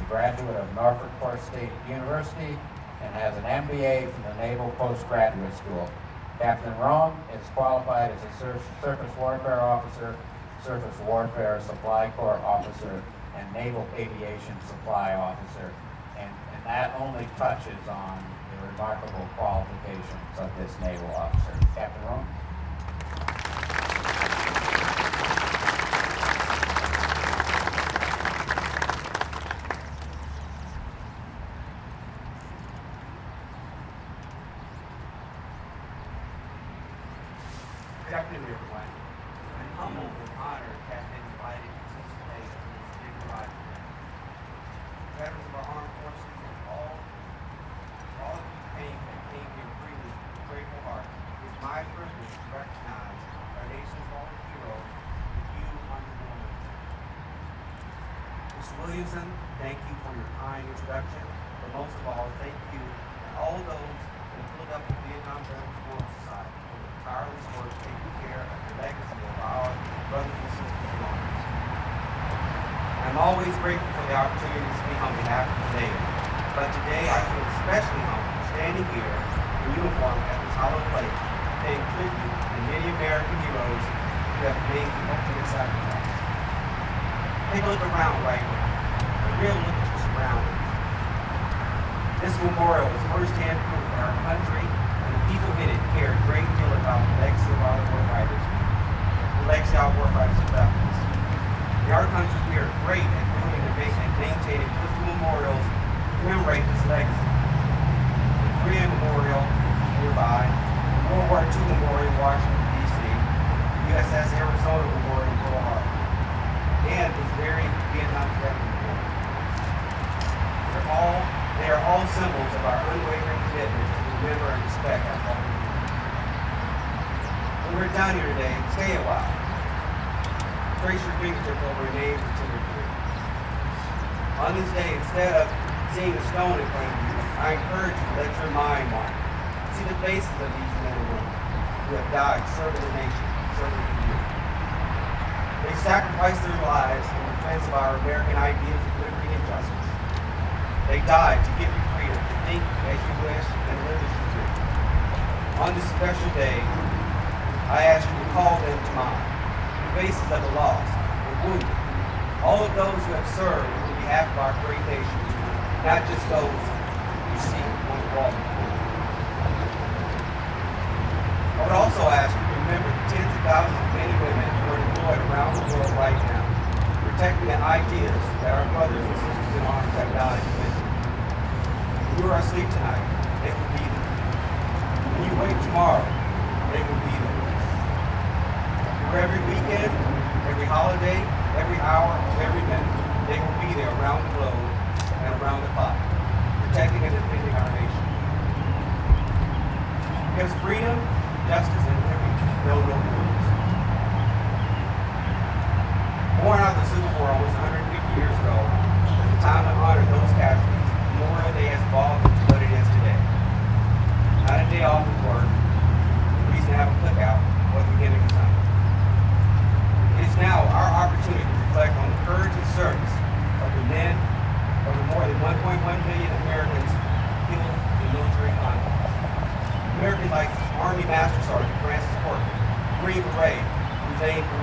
a graduate of Norfolk State University and has an MBA from the Naval Postgraduate School. Captain Rome is qualified as a Surface Warfare Officer, Surface Warfare Supply Corps Officer, and Naval Aviation Supply Officer. And that only touches on the remarkable qualifications of this naval officer. Captain Rome. Good afternoon, everyone. I'm humbled and honored to have been invited to participate in this dignified event. Veterans of our armed forces and all of you came here freely with grateful heart. It is my privilege to recognize our nation's fallen heroes with you on your board. Mr. Williamson, thank you for your kind introduction, but most of all, thank you and all those in the Philadelphia Vietnam Veterans Memorial Society for the tireless work taking care of the legacy of our brothers and sisters in arms. I'm always grateful for the opportunity to speak on behalf of the Navy, but today I feel especially humbled standing here in uniform at this hallowed place, paying tribute to the many American heroes who have made the ultimate sacrifice. Take a look around right now, a real look at your surroundings. This memorial is firsthand proof that our country and the people in it care a great deal about the legacy of our warfighters, the legacy of our warfighters and veterans. In our country, we are great at building and maintaining physical memorials to commemorate this legacy. The Korean Memorial nearby, the World War II Memorial in Washington, D.C., the USS Arizona Memorial in Pearl Harbor, and this very Vietnam Veteran Memorial. They are all symbols of our unwavering commitment to remember and respect our fallen heroes. When we're done here today, stay a while. Trace your fingertip over a name or two or three. On this day, instead of seeing a stone in front of you, I encourage you to let your mind wander. See the faces of these men and women who have died serving the nation, serving the community. They sacrificed their lives in defense of our American ideas of liberty and justice. They died to give you freedom to think as you wish and live as you do. On this special day, I ask you to call them to mind, the faces of the lost, the wounded, all of those who have served on behalf of our great nation, not just those you see on the wall. I would also ask you to remember the tens of thousands of men and women who are deployed around the world right now, protecting the ideas that our brothers and sisters in arms have died to defend. When you are asleep tonight, they will be there. When you wake tomorrow, they will be there. For every weekend, every holiday, every hour, every minute, they will be there around the globe and around the clock, protecting and defending our nation. Because freedom, justice, and liberty know no rules. Born out of the Civil War almost 150 years ago, at the time to honor those casualties, Memorial Day has evolved into what it is today. Not a day off of work, a reason to have a cookout, or the beginning of summer. It is now our opportunity to reflect on the courage and service of the men of the more than 1.1 million Americans killed in military conflicts. Americans like Army Master Sergeant Francis Porter, Green Beret, whose name we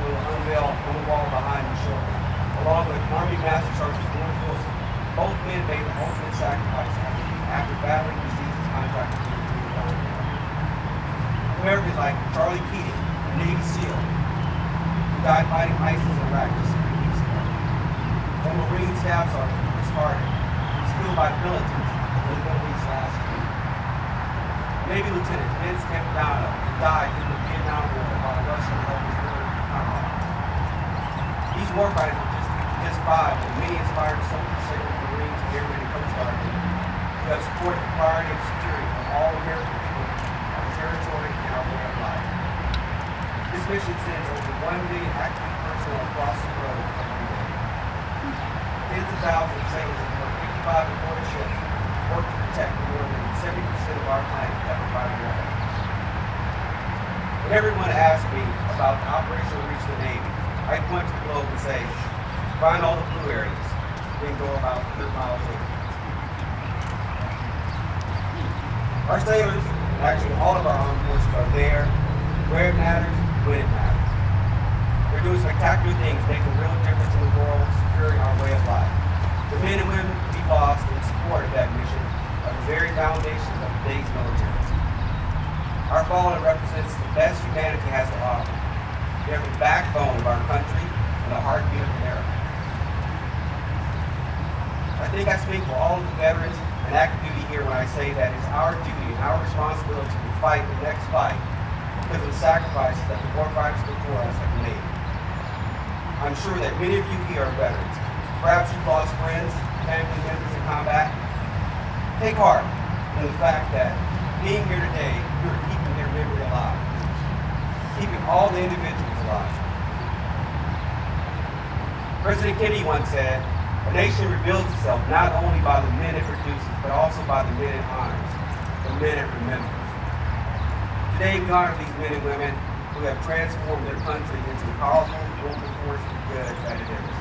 will unveil on the wall behind me shortly, along with Army Master Sergeant George Wilson. Both men made the ultimate sacrifice after battling diseases contracted to the Americans like Charlie Keating, a Navy SEAL, who died fighting ISIS in Iraq just 3 weeks ago. Or Marine Staff Sergeant Chris Harden, who was killed by militants in the Middle East last year. Navy Lieutenant Vince Campbell, who died in the Vietnam War while Russia held his border combat. These warfighters were just five of the many inspired soldiers, sailors, Marines, Airmen, and Coast Guard who have supported the priority of security for all American people, our territory, and our way of life. This mission sends over 1 million active personnel across the globe every day. Tens of thousands of sailors and over 55 imported ships work to protect more than 70% of our planet covered by the water. When everyone asks me about the operational reach of the Navy, I point to the globe and say, find all the blue areas, didn't go about 100 miles over. Our sailors, and actually all of our armed forces, are there where it matters, when it matters. They're doing spectacular things, making a real difference in the world, securing our way of life. The men and women we lost in support of that mission are the very foundations of today's military. Our fallen represents the best humanity has to offer. They're the backbone of our country and the heartbeat of America. I think I speak for all of the veterans and active duty here when I say that it's our duty and our responsibility to fight the next fight because of the sacrifices that the warfighters before us have made. I'm sure that many of you here are veterans. Perhaps you've lost friends, family members in combat. Take heart in the fact that being here today, you are keeping their memory alive, keeping all the individuals alive. President Kennedy once said, "A nation rebuilds itself not only by the men it produces, but also by the men it honors, the men it remembers." Today we honor these men and women who have transformed their country into a powerful global force for good that it is.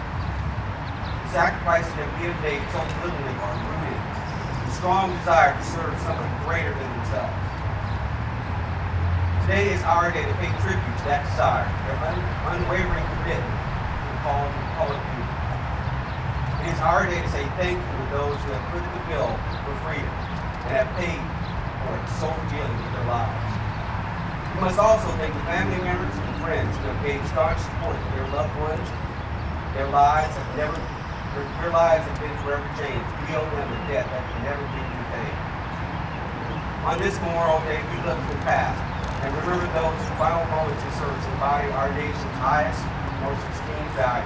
The sacrifices that we have made so literally are rooted in a strong desire to serve someone greater than themselves. Today is our day to pay tribute to that desire, their unwavering commitment to the call of duty. It is our day to say thank you to those who have put the bill for freedom and have paid for it so dearly with their lives. We must also thank the family members and friends who have gave staunch support to their loved ones. Their lives have been forever changed. We owe them a debt that can never be repaid. On this Memorial Day, we look to the past and remember those final moments of service embody our nation's highest, most esteemed value.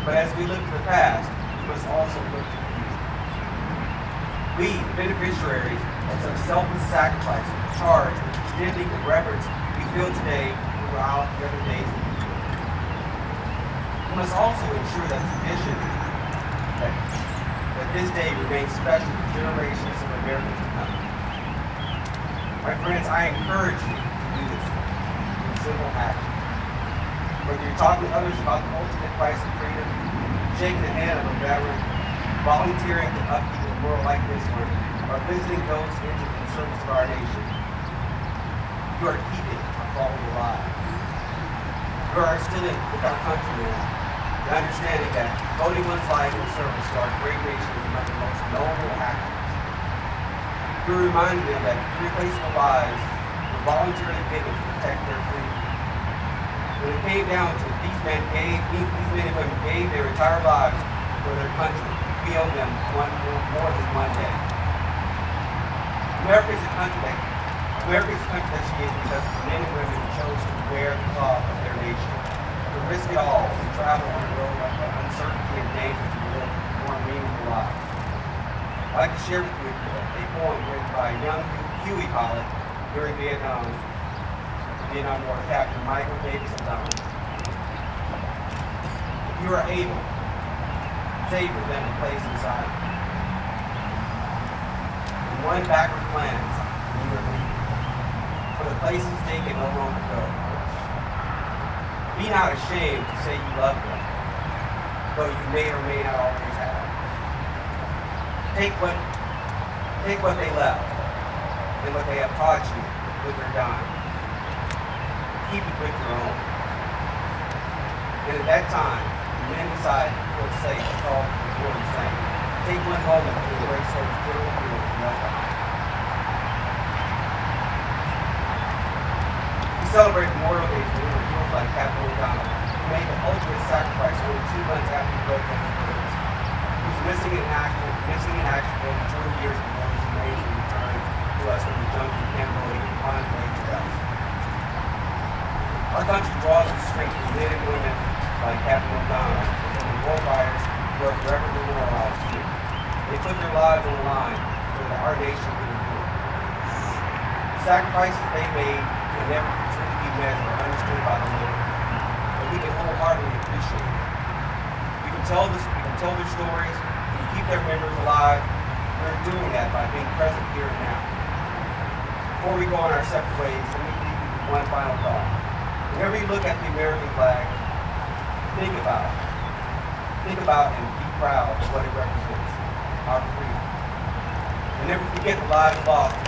But as we look to the past, we must also look to the future. We, the beneficiaries of such selfless sacrifice, are charged with extending the reverence we feel today throughout the other days of the year. We must also ensure that tradition, that this day remains special for generations of Americans to come. My friends, I encourage you to do this in simple action. Whether you're talking to others about the ultimate price of freedom, shaking the hand of a veteran, volunteering to upkeep a world like this one, or visiting those injured in service of our nation, you are keeping our fallen alive. You are instilling with our countrymen the understanding that devoting one's life in service to our great nation is among the most noble acts. You're reminding them that irreplaceable lives were voluntarily given to protect their freedom. When it came down to it, these men and women gave their entire lives for their country. We owe them more than one day. America is a country that she is because the men and women who chose to wear the cloth of their nation, to risk it all and travel on a road of uncertainty and danger to live more meaningful lives. I'd like to share with you a poem written by young Huey Pollock during Vietnam War Captain Michael Davis Dunn. If you are able, savor them a place inside. And one backward glance, and you are leaving. For the places they can no longer go. Be not ashamed to say you love them, though you may or may not always have. Take what they left and what they have taught you with their dying. Keep it with your own. And at that time, the men decide to feel safe to call the Lord and saying, take one moment to embrace those little heroes you left behind. We celebrate Memorial Day with heroes like Captain O'Donnell, who made the ultimate sacrifice only 2 months after he broke from his birds. He was missing in action for over 20 years before his amazing return to us from the jungle in Cambodia on his way to death. Our country draws its strength from men and women like Captain O'Donnell and the warfighters who are forever memorialized here. They put their lives on the line so that our nation can endure. The sacrifices they made can never truly be measured or understood by the Lord, but we can wholeheartedly appreciate it. We can tell their stories, we can keep their memories alive. We're doing that by being present here and now. Before we go on our separate ways, let me leave you with one final thought. Whenever you look at the American flag, think about it. think about and be proud of what it represents, our freedom. And never forget the lives lost.